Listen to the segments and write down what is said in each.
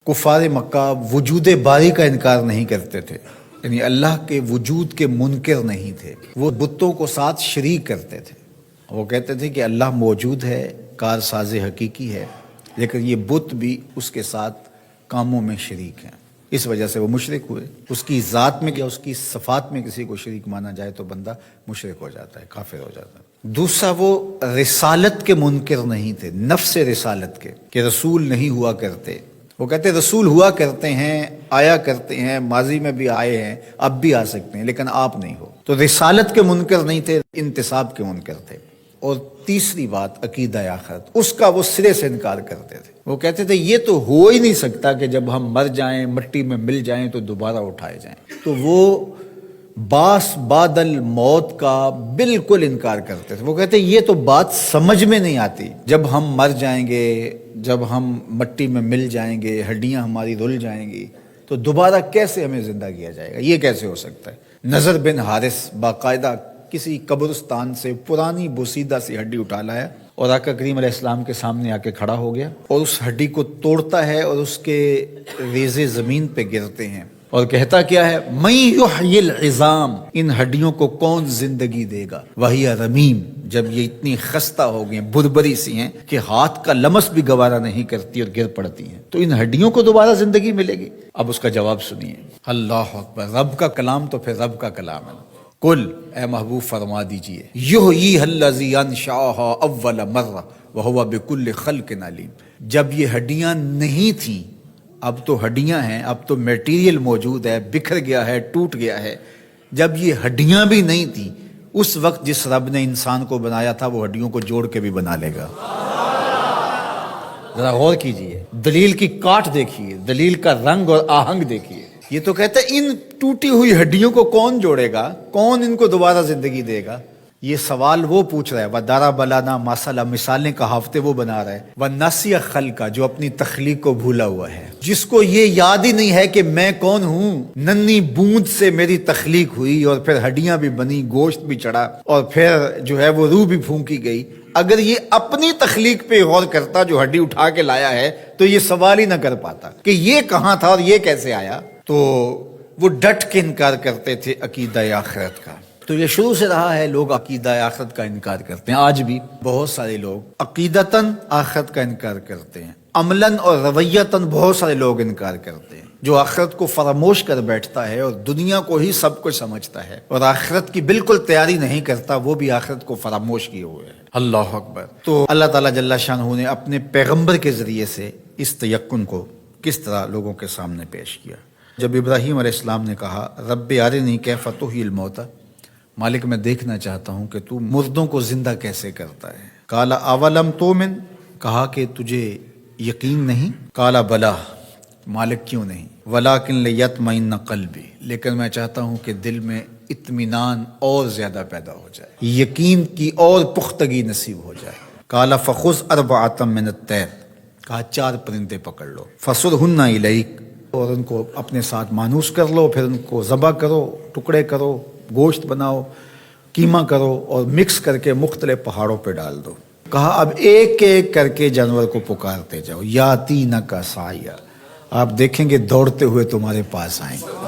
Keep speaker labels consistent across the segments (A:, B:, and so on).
A: کفار مکہ وجود باری کا انکار نہیں کرتے تھے، یعنی اللہ کے وجود کے منکر نہیں تھے، وہ بتوں کو ساتھ شریک کرتے تھے۔ وہ کہتے تھے کہ اللہ موجود ہے، کار ساز حقیقی ہے، لیکن یہ بت بھی اس کے ساتھ کاموں میں شریک ہیں۔ اس وجہ سے وہ مشرک ہوئے۔ اس کی ذات میں یا اس کی صفات میں کسی کو شریک مانا جائے تو بندہ مشرک ہو جاتا ہے، کافر ہو جاتا ہے۔ دوسرا، وہ رسالت کے منکر نہیں تھے، نفس رسالت کے، کہ رسول نہیں ہوا کرتے۔ وہ کہتے رسول ہوا کرتے ہیں، آیا کرتے ہیں، ماضی میں بھی آئے ہیں، اب بھی آ سکتے ہیں، لیکن آپ نہیں ہو۔ تو رسالت کے منکر نہیں تھے، انتساب کے منکر تھے۔ اور تیسری بات، عقیدہ آخرت، اس کا وہ سرے سے انکار کرتے تھے۔ وہ کہتے تھے یہ تو ہو ہی نہیں سکتا کہ جب ہم مر جائیں، مٹی میں مل جائیں تو دوبارہ اٹھائے جائیں۔ تو وہ باس بعد الموت کا بالکل انکار کرتے تھے۔ وہ کہتے ہیں یہ تو بات سمجھ میں نہیں آتی، جب ہم مر جائیں گے، جب ہم مٹی میں مل جائیں گے، ہڈیاں ہماری رل جائیں گی، تو دوبارہ کیسے ہمیں زندہ کیا جائے گا؟ یہ کیسے ہو سکتا ہے؟ نضر بن حارث باقاعدہ کسی قبرستان سے پرانی بوسیدہ سی ہڈی اٹھا لایا اور آقا کریم علیہ السلام کے سامنے آ کے کھڑا ہو گیا اور اس ہڈی کو توڑتا ہے اور اس کے ریزے زمین پہ گرتے ہیں اور کہتا کیا ہے؟ من یحیی العظام، ان ہڈیوں کو کون زندگی دے گا؟ وہی رمیم، جب یہ اتنی خستہ ہو گئی ہیں، بربری سی ہیں کہ ہاتھ کا لمس بھی گوارا نہیں کرتی اور گر پڑتی ہیں، تو ان ہڈیوں کو دوبارہ زندگی ملے گی؟ اب اس کا جواب سنیے۔ اللہ اکبر، رب کا کلام تو پھر رب کا کلام ہے۔ کل، اے محبوب فرما دیجئے، یحییھا الذی انشأھا اول مرہ وہو بکل خلق علیم۔ جب یہ ہڈیاں نہیں تھیں، اب تو ہڈیاں ہیں، اب تو میٹیریل موجود ہے، بکھر گیا ہے، ٹوٹ گیا ہے۔ جب یہ ہڈیاں بھی نہیں تھیں، اس وقت جس رب نے انسان کو بنایا تھا وہ ہڈیوں کو جوڑ کے بھی بنا لے گا۔ ذرا غور کیجئے، دلیل کی کاٹ دیکھیے، دلیل کا رنگ اور آہنگ دیکھیے۔ یہ تو کہتا ہے ان ٹوٹی ہوئی ہڈیوں کو کون جوڑے گا؟ کون ان کو دوبارہ زندگی دے گا؟ یہ سوال وہ پوچھ رہا ہے، وَضَرَبَ لَنَا مَثَلًا، مثالیں کہاوتیں وہ بنا رہا ہے، وَنَسِیَ خَلْقَ، جو اپنی تخلیق کو بھولا ہوا ہے، جس کو یہ یاد ہی نہیں ہے کہ میں کون ہوں۔ ننھی بوند سے میری تخلیق ہوئی اور پھر ہڈیاں بھی بنی، گوشت بھی چڑھا اور پھر جو ہے وہ روح بھی پھونکی گئی۔ اگر یہ اپنی تخلیق پہ غور کرتا جو ہڈی اٹھا کے لایا ہے تو یہ سوال ہی نہ کر پاتا کہ یہ کہاں تھا اور یہ کیسے آیا۔ تو وہ ڈٹ کے انکار کرتے تھے عقیدہ آخرت کا۔ تو یہ شروع سے رہا ہے، لوگ عقیدہ آخرت کا انکار کرتے ہیں۔ آج بھی بہت سارے لوگ عقیدتاً آخرت کا انکار کرتے ہیں، عملاً اور رویتاً بہت سارے لوگ انکار کرتے ہیں۔ جو آخرت کو فراموش کر بیٹھتا ہے اور دنیا کو ہی سب کچھ سمجھتا ہے اور آخرت کی بالکل تیاری نہیں کرتا، وہ بھی آخرت کو فراموش کیے ہوئے ہے۔ اللہ اکبر۔ تو اللہ تعالیٰ جل شانہ نے اپنے پیغمبر کے ذریعے سے اس تیقن کو کس طرح لوگوں کے سامنے پیش کیا۔ جب ابراہیم علیہ السلام نے کہا رب ارنی کیف تحیی الموتیٰ، مالک میں دیکھنا چاہتا ہوں کہ تو مردوں کو زندہ کیسے کرتا ہے۔ قال اولم تؤمن، کہا کہ تجھے یقین نہیں؟ قال بلا، مالک کیوں نہیں؟ ولکن لیطمئن قلبی، لیکن میں چاہتا ہوں کہ دل میں اطمینان اور زیادہ پیدا ہو جائے، یقین کی اور پختگی نصیب ہو جائے۔ قال فخذ اربعۃ من الطیر، کہا 4 پرندے پکڑ لو، فصرہن الیک، اور ان کو اپنے ساتھ مانوس کر لو، پھر ان کو ذبح کرو، ٹکڑے کرو، گوشت بناؤ، قیمہ کرو اور مکس کر کے مختلف پہاڑوں پہ ڈال دو۔ کہا اب ایک ایک کر کے جانور کو پکارتے جاؤ، یاتینک سعیا، آپ دیکھیں گے دوڑتے ہوئے تمہارے پاس آئیں گے۔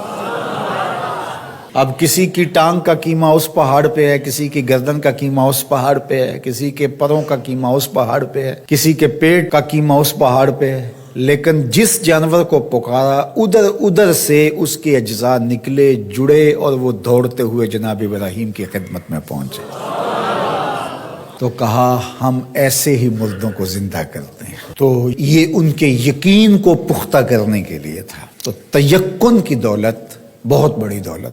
A: اب کسی کی ٹانگ کا قیمہ اس پہاڑ پہ ہے، کسی کی گردن کا قیمہ اس پہاڑ پہ ہے، کسی کے پروں کا قیمہ اس پہاڑ پہ ہے، کسی کے پیٹ کا قیمہ اس پہاڑ پہ ہے، لیکن جس جانور کو پکارا ادھر ادھر سے اس کے اجزاء نکلے، جڑے اور وہ دوڑتے ہوئے جناب ابراہیم کی خدمت میں پہنچے۔ تو کہا ہم ایسے ہی مردوں کو زندہ کرتے ہیں۔ تو یہ ان کے یقین کو پختہ کرنے کے لیے تھا۔ تو تیقن کی دولت بہت بڑی دولت